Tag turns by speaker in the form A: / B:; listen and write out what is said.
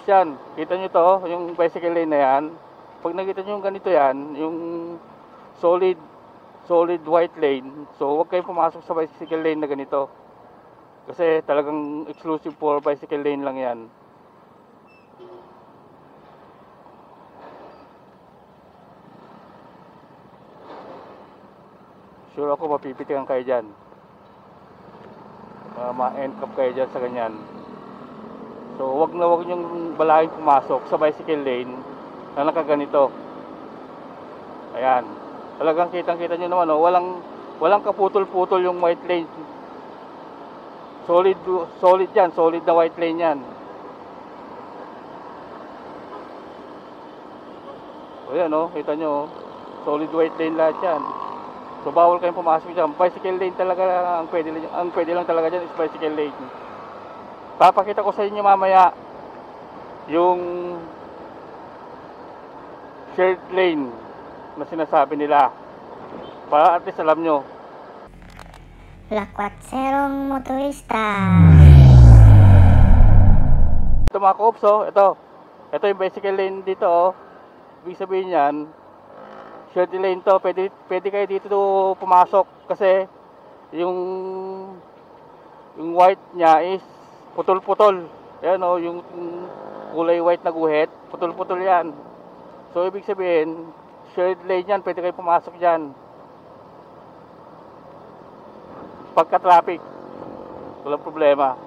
A: yan. Kita nyo to, yung bicycle lane na yan. Pag nakita nyo yung ganito yan, yung solid white lane, so huwag kayong pumasok sa bicycle lane na ganito. Kasi talagang exclusive for bicycle lane lang yan. Sure ako mapipitikan kayo dyan. Ma-end-cap kayo dyan sa ganyan. So wag nyong balaking pumasok sa bicycle lane na nakaganito. Ayan. Talagang kitang-kita nyo naman, oh, walang kaputol-putol yung white lane. Solid yan, solid na white lane yan. Ayan, oh, kita nyo, oh, solid white lane lahat yan. So bawal kayong pumasok dyan. Bicycle lane talaga ang pwede lang talaga dyan is bicycle lane. Papakita ko sa inyo mamaya yung shared lane na sinasabi nila, para at least alam nyo.
B: Lakwatserong motorista.
A: Ito mga koops, oh, ito yung bicycle lane dito, oh. Ibig sabihin yan, shared lane to, pwede kayo dito pumasok kasi yung white nya is putol-putol. Ayan, oh, yung kulay white na guhit, putol-putol yan. So ibig sabihin, shared lane yan, pwede kayo pumasok dyan. Pagka traffic, walang problema.